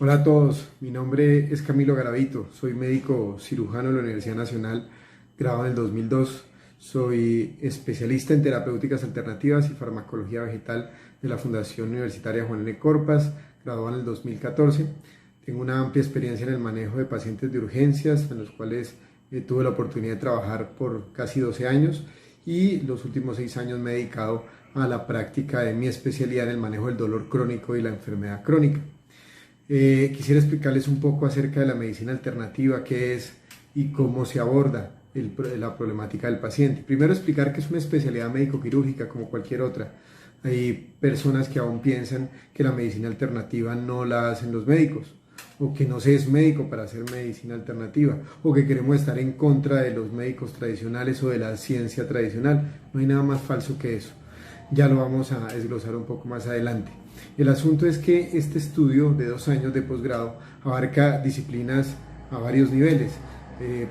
Hola a todos, mi nombre es Camilo Garavito, soy médico cirujano de la Universidad Nacional, graduado en el 2002, soy especialista en terapéuticas alternativas y farmacología vegetal de la Fundación Universitaria Juan N. Corpas, graduado en el 2014. Tengo una amplia experiencia en el manejo de pacientes de urgencias, en los cuales tuve la oportunidad de trabajar por casi 12 años y los últimos 6 años me he dedicado a la práctica de mi especialidad en el manejo del dolor crónico y la enfermedad crónica. Quisiera explicarles un poco acerca de la medicina alternativa, qué es y cómo se aborda la problemática del paciente. Primero explicar que es una especialidad médico-quirúrgica como cualquier otra. Hay personas que aún piensan que la medicina alternativa no la hacen los médicos, o que no se es médico para hacer medicina alternativa, o que queremos estar en contra de los médicos tradicionales o de la ciencia tradicional. No hay nada más falso que eso. Ya lo vamos a desglosar un poco más adelante. El asunto es que este estudio de 2 años de posgrado abarca disciplinas a varios niveles.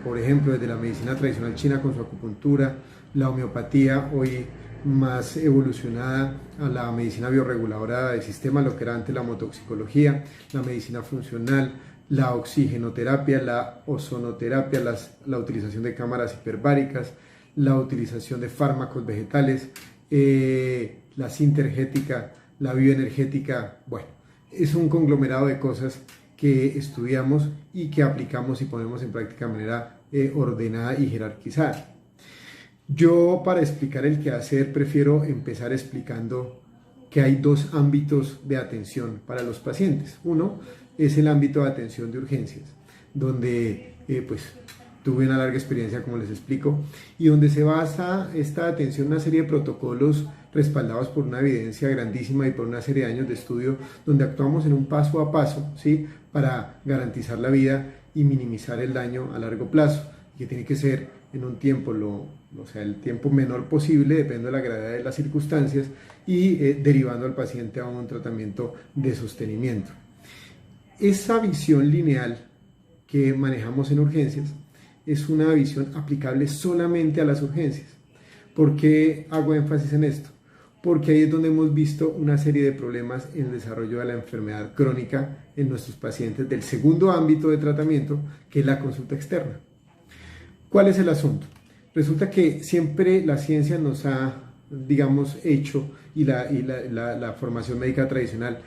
Por ejemplo, desde la medicina tradicional china con su acupuntura, la homeopatía hoy más evolucionada a la medicina bioreguladora del sistema, lo que era antes la homotoxicología, la medicina funcional, la oxigenoterapia, la ozonoterapia, la utilización de cámaras hiperbáricas, la utilización de fármacos vegetales, la sintergética, la bioenergética. Bueno, es un conglomerado de cosas que estudiamos y que aplicamos y ponemos en práctica de manera ordenada y jerarquizada. Yo, para explicar el quehacer, prefiero empezar explicando que hay 2 ámbitos de atención para los pacientes. Uno es el ámbito de atención de urgencias, donde tuve una larga experiencia, como les explico, y donde se basa esta atención en una serie de protocolos respaldados por una evidencia grandísima y por una serie de años de estudio, donde actuamos en un paso a paso, ¿sí?, para garantizar la vida y minimizar el daño a largo plazo, que tiene que ser en un tiempo, el tiempo menor posible, depende de la gravedad de las circunstancias, y derivando al paciente a un tratamiento de sostenimiento. Esa visión lineal que manejamos en urgencias es una visión aplicable solamente a las urgencias. ¿Por qué hago énfasis en esto? Porque ahí es donde hemos visto una serie de problemas en el desarrollo de la enfermedad crónica en nuestros pacientes del segundo ámbito de tratamiento, que es la consulta externa. ¿Cuál es el asunto? Resulta que siempre la ciencia nos ha, hecho, y la formación médica tradicional,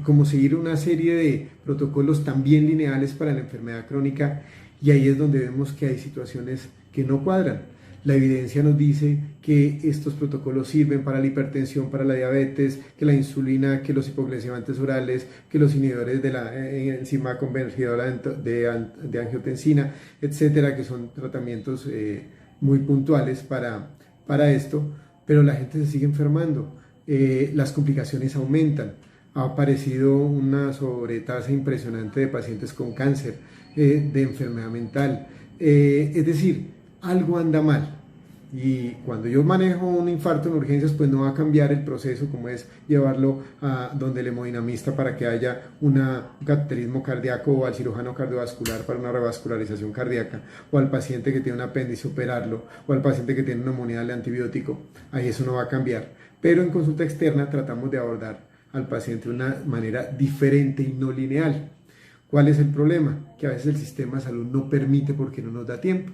como seguir una serie de protocolos también lineales para la enfermedad crónica, y ahí es donde vemos que hay situaciones que no cuadran. La evidencia nos dice que estos protocolos sirven para la hipertensión, para la diabetes, que la insulina, que los hipoglucemiantes orales, que los inhibidores de la enzima convertidora de angiotensina, etcétera, que son tratamientos muy puntuales para esto, pero la gente se sigue enfermando, las complicaciones aumentan. Ha aparecido una sobretasa impresionante de pacientes con cáncer, de enfermedad mental, es decir, algo anda mal. Y cuando yo manejo un infarto en urgencias, pues no va a cambiar el proceso, como es llevarlo a donde el hemodinamista para que haya un cateterismo cardíaco, o al cirujano cardiovascular para una revascularización cardíaca, o al paciente que tiene un apéndice operarlo, o al paciente que tiene una neumonía de antibiótico. Ahí eso no va a cambiar. Pero en consulta externa tratamos de abordar al paciente de una manera diferente y no lineal. ¿Cuál es el problema? Que a veces el sistema de salud no permite porque no nos da tiempo.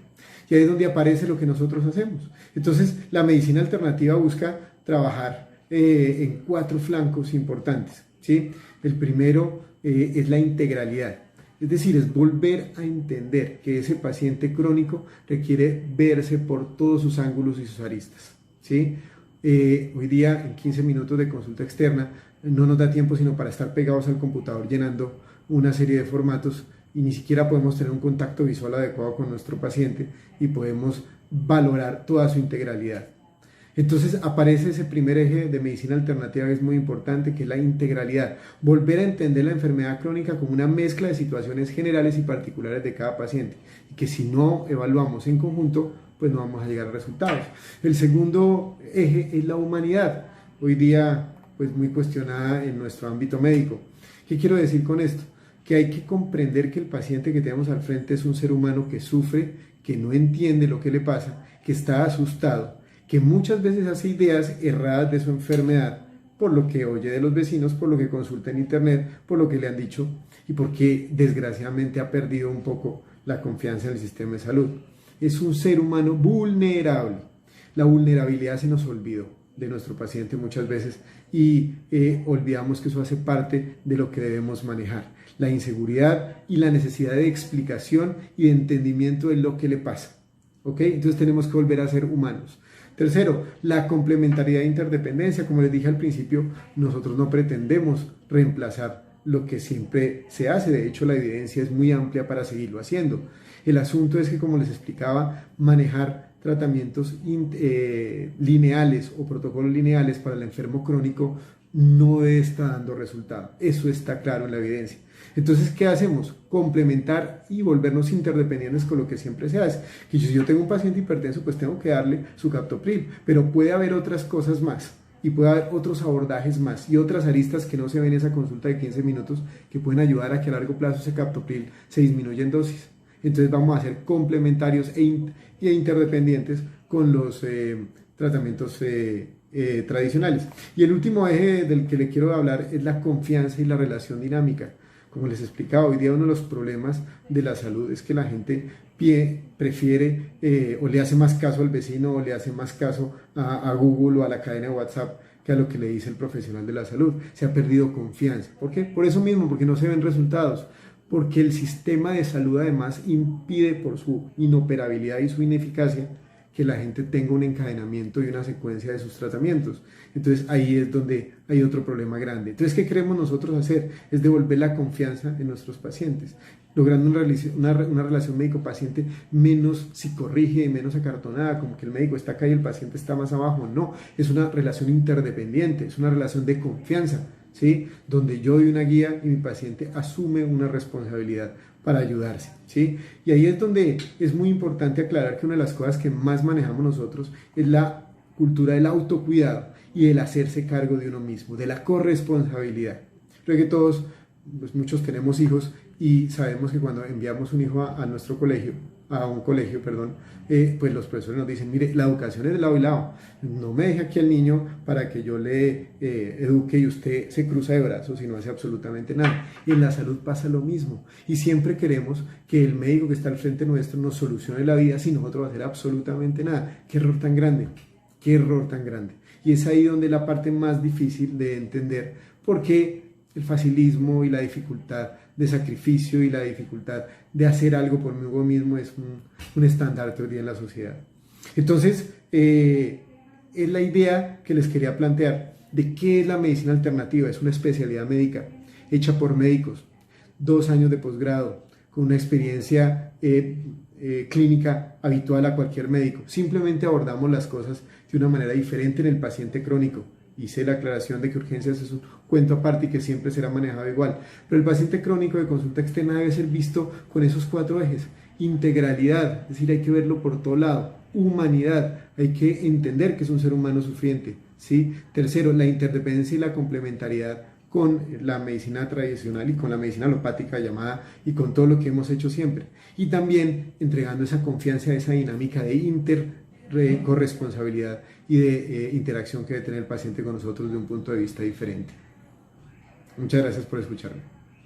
Y ahí es donde aparece lo que nosotros hacemos. Entonces, la medicina alternativa busca trabajar en 4 flancos importantes, ¿sí? El primero es la integralidad. Es decir, es volver a entender que ese paciente crónico requiere verse por todos sus ángulos y sus aristas, ¿sí? Hoy día, en 15 minutos de consulta externa, no nos da tiempo sino para estar pegados al computador llenando una serie de formatos, y ni siquiera podemos tener un contacto visual adecuado con nuestro paciente y podemos valorar toda su integralidad. Entonces aparece ese primer eje de medicina alternativa que es muy importante, que es la integralidad. Volver a entender la enfermedad crónica como una mezcla de situaciones generales y particulares de cada paciente, y que si no evaluamos en conjunto, pues no vamos a llegar a resultados. El segundo eje es la humanidad, hoy día pues muy cuestionada en nuestro ámbito médico. ¿Qué quiero decir con esto? Que hay que comprender que el paciente que tenemos al frente es un ser humano que sufre, que no entiende lo que le pasa, que está asustado, que muchas veces hace ideas erradas de su enfermedad, por lo que oye de los vecinos, por lo que consulta en internet, por lo que le han dicho y porque desgraciadamente ha perdido un poco la confianza en el sistema de salud. Es un ser humano vulnerable. La vulnerabilidad se nos olvidó de nuestro paciente muchas veces y olvidamos que eso hace parte de lo que debemos manejar. La inseguridad y la necesidad de explicación y de entendimiento de lo que le pasa. ¿Ok? Entonces tenemos que volver a ser humanos. Tercero, la complementariedad e interdependencia. Como les dije al principio, nosotros no pretendemos reemplazar lo que siempre se hace. De hecho, la evidencia es muy amplia para seguirlo haciendo. El asunto es que, como les explicaba, manejar tratamientos lineales o protocolos lineales para el enfermo crónico no está dando resultado. Eso está claro en la evidencia. Entonces, ¿qué hacemos? Complementar y volvernos interdependientes con lo que siempre se hace. Que si yo tengo un paciente hipertenso, pues tengo que darle su captopril, pero puede haber otras cosas más y puede haber otros abordajes más y otras aristas que no se ven en esa consulta de 15 minutos que pueden ayudar a que a largo plazo ese captopril se disminuya en dosis. Entonces vamos a ser complementarios e interdependientes con los tratamientos tradicionales. Y el último eje del que le quiero hablar es la confianza y la relación dinámica. Como les explicaba, hoy día uno de los problemas de la salud es que la gente prefiere o le hace más caso al vecino o le hace más caso a Google o a la cadena de WhatsApp que a lo que le dice el profesional de la salud. Se ha perdido confianza. ¿Por qué? Por eso mismo, porque no se ven resultados. Porque el sistema de salud además impide por su inoperabilidad y su ineficacia que la gente tenga un encadenamiento y una secuencia de sus tratamientos. Entonces ahí es donde hay otro problema grande. Entonces, ¿qué queremos nosotros hacer? Es devolver la confianza en nuestros pacientes, logrando una relación médico-paciente menos psicorrígida y menos acartonada, como que el médico está acá y el paciente está más abajo. No, es una relación interdependiente, es una relación de confianza, ¿sí? Donde yo doy una guía y mi paciente asume una responsabilidad para ayudarse, ¿sí? Y ahí es donde es muy importante aclarar que una de las cosas que más manejamos nosotros es la cultura del autocuidado y el hacerse cargo de uno mismo, de la corresponsabilidad. Creo que todos, pues muchos tenemos hijos y sabemos que cuando enviamos un hijo a nuestro colegio, a un colegio, perdón, pues los profesores nos dicen, mire, la educación es de lado y lado, no me deje aquí al niño para que yo le eduque y usted se cruza de brazos y no hace absolutamente nada. Y en la salud pasa lo mismo y siempre queremos que el médico que está al frente nuestro nos solucione la vida sin nosotros hacer absolutamente nada. Qué error tan grande, qué error tan grande. Y es ahí donde la parte más difícil de entender por qué el facilismo y la dificultad de sacrificio y la dificultad de hacer algo por mí mismo es un estandarte hoy día en la sociedad. Entonces, es la idea que les quería plantear de qué es la medicina alternativa. Es una especialidad médica hecha por médicos, 2 años de posgrado, con una experiencia clínica habitual a cualquier médico. Simplemente abordamos las cosas de una manera diferente en el paciente crónico. Hice la aclaración de que urgencias es un cuento aparte y que siempre será manejado igual. Pero el paciente crónico de consulta externa debe ser visto con esos 4 ejes. Integralidad, es decir, hay que verlo por todo lado. Humanidad, hay que entender que es un ser humano sufriente, ¿sí? Tercero, la interdependencia y la complementariedad con la medicina tradicional y con la medicina alopática llamada y con todo lo que hemos hecho siempre. Y también entregando esa confianza, esa dinámica de corresponsabilidad y de interacción que debe tener el paciente con nosotros de un punto de vista diferente. Muchas gracias por escucharme.